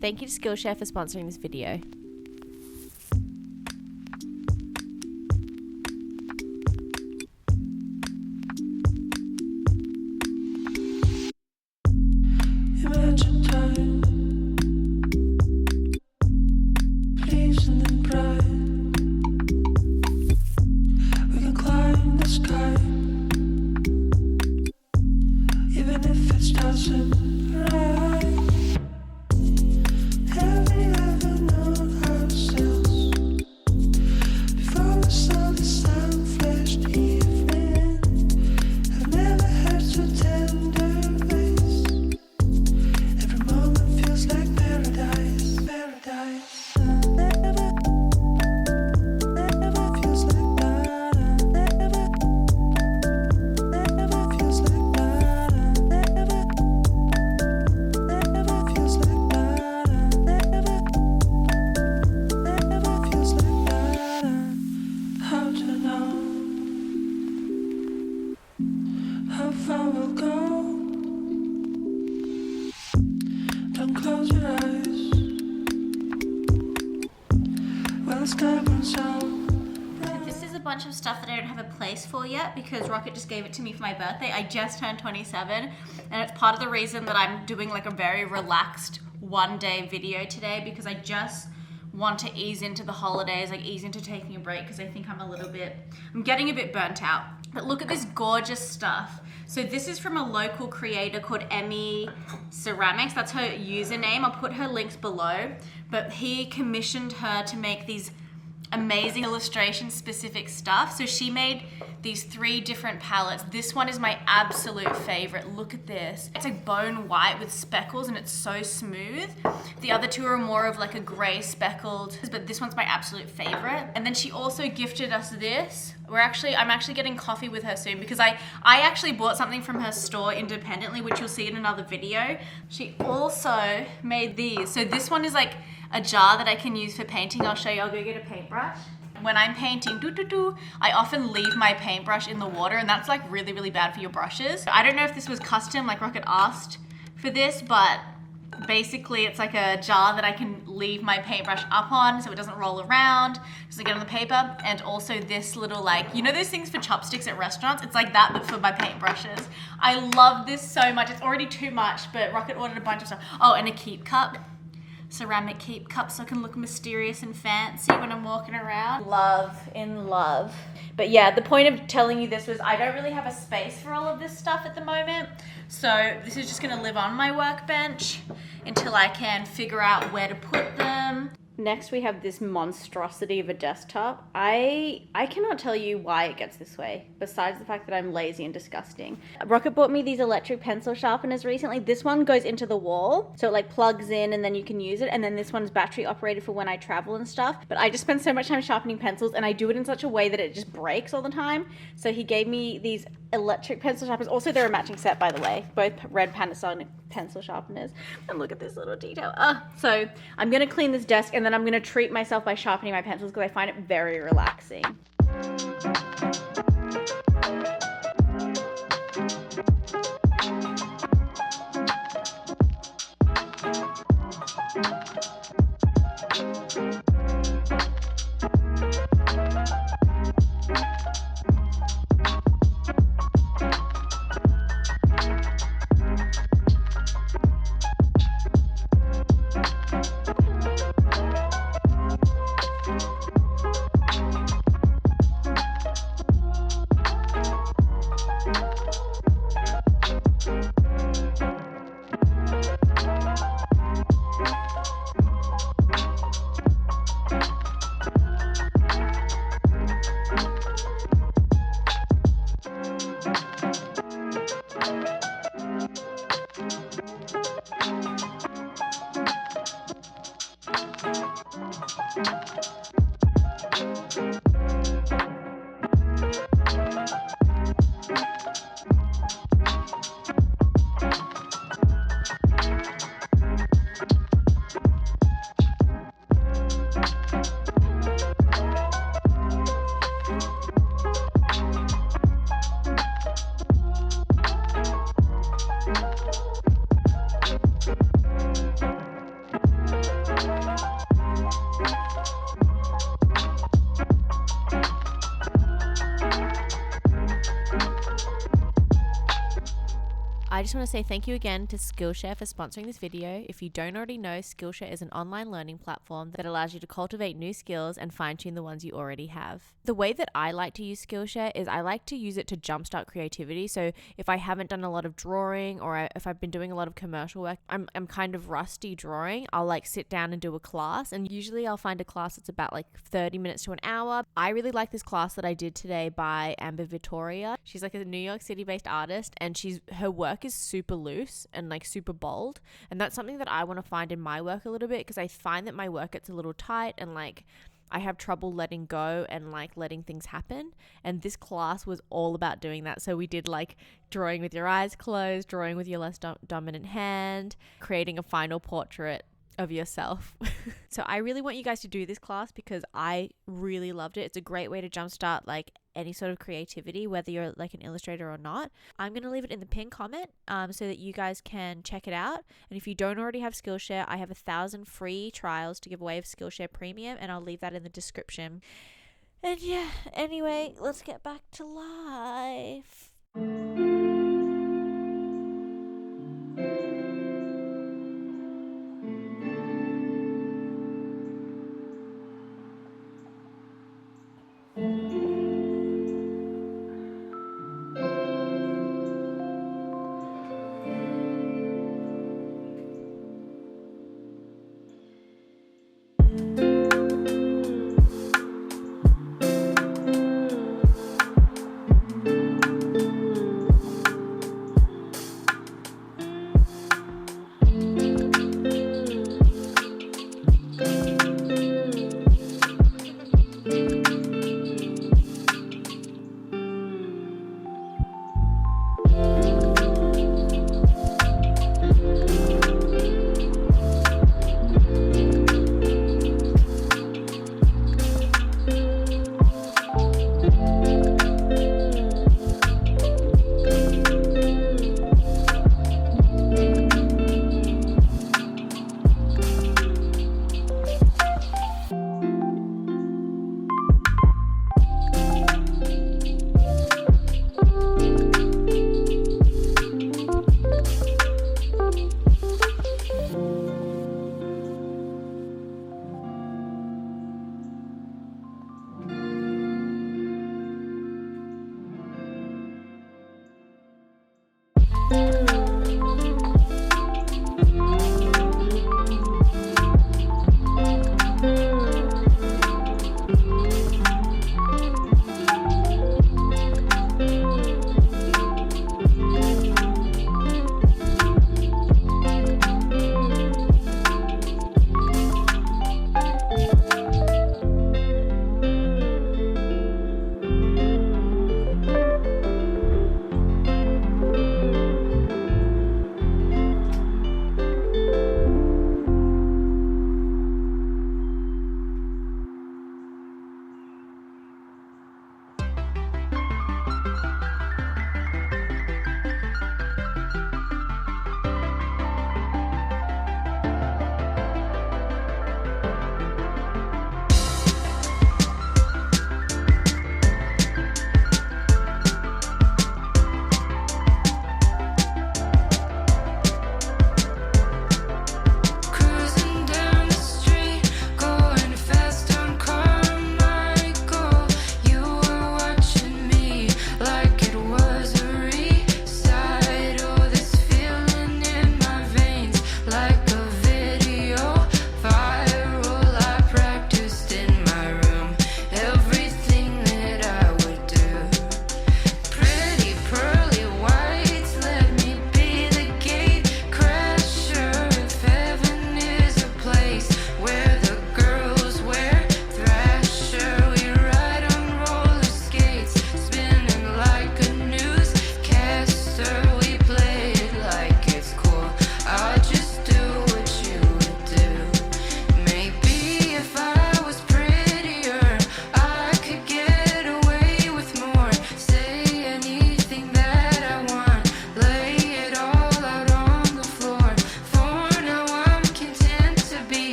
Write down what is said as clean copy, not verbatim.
Thank you to Skillshare for sponsoring this video. Imagine time, pleasing and bright. We can climb the sky, even if it doesn't right. Have we ever known ourselves before the sun, the sun-flashed evening? I've never heard so tender face. Every moment feels like paradise, paradise. Never feels like nada. Never feels like nada. Never feels like nada. Never feels like nada. How to know how far we'll go? Don't close your eyes. Well, the sky burns out. This is a bunch of stuff that I don't have a place for yet because Rocket just gave it to me for my birthday. I just turned 27 and it's part of the reason that I'm doing like a very relaxed one-day video today because I just want to ease into the holidays, like ease into taking a break because I think I'm getting a bit burnt out. But look at this gorgeous stuff. So this is from a local creator called Emi Ceramics. That's her username. I'll put her links below. But he commissioned her to make these amazing illustration specific stuff. So she made these 3 different palettes. This one is my absolute favorite. Look at this. It's like bone white with speckles and it's so smooth. The other 2 are more of like a gray speckled, but this one's my absolute favorite. And then she also gifted us this. I'm actually getting coffee with her soon because I actually bought something from her store independently, which you'll see in another video. She also made these. So this one is like a jar that I can use for painting. I'll show you. I'll go get a paintbrush. When I'm painting, I often leave my paintbrush in the water and that's like really, really bad for your brushes. I don't know if this was custom, like Rocket asked for this, but basically it's like a jar that I can leave my paintbrush up on so it doesn't roll around, doesn't get on the paper. And also this little like, you know those things for chopsticks at restaurants? It's like that but for my paintbrushes. I love this so much. It's already too much, but Rocket ordered a bunch of stuff. Oh, and a keep cup. Ceramic keep cup so I can look mysterious and fancy when I'm walking around. In love. But yeah, the point of telling you this was I don't really have a space for all of this stuff at the moment. So this is just gonna live on my workbench until I can figure out where to put them. Next we have this monstrosity of a desktop. I cannot tell you why it gets this way, besides the fact that I'm lazy and disgusting. Rocket bought me these electric pencil sharpeners recently. This one goes into the wall, so it like plugs in and then you can use it. And then this one's battery operated for when I travel and stuff. But I just spend so much time sharpening pencils and I do it in such a way that it just breaks all the time. So he gave me these electric pencil sharpeners. Also, they're a matching set, by the way. Both red Panasonic pencil sharpeners. And look at this little detail. So I'm gonna clean this desk and then I'm gonna treat myself by sharpening my pencils because I find it very relaxing. just want to say thank you again to Skillshare for sponsoring this video. If you don't already know, Skillshare is an online learning platform that allows you to cultivate new skills and fine-tune the ones you already have. The way that I like to use Skillshare is I like to use it to jumpstart creativity. So if I haven't done a lot of drawing, or if I've been doing a lot of commercial work, I'm kind of rusty drawing, I'll like sit down and do a class, and usually I'll find a class that's about like 30 minutes to an hour. I really like this class that I did today by Amber Vittoria. She's like a New York City based artist, and her work is super loose and like super bold, and that's something that I want to find in my work a little bit, because I find that my work gets a little tight and like I have trouble letting go and like letting things happen, and this class was all about doing that. So we did like drawing with your eyes closed, drawing with your less dominant hand, creating a final portrait of yourself. So I really want you guys to do this class because I really loved it. It's a great way to jumpstart like any sort of creativity, whether you're like an illustrator or not. I'm going to leave it in the pinned comment so that you guys can check it out. And if you don't already have Skillshare, I have 1,000 free trials to give away of Skillshare Premium, and I'll leave that in the description. And yeah, anyway, let's get back to life.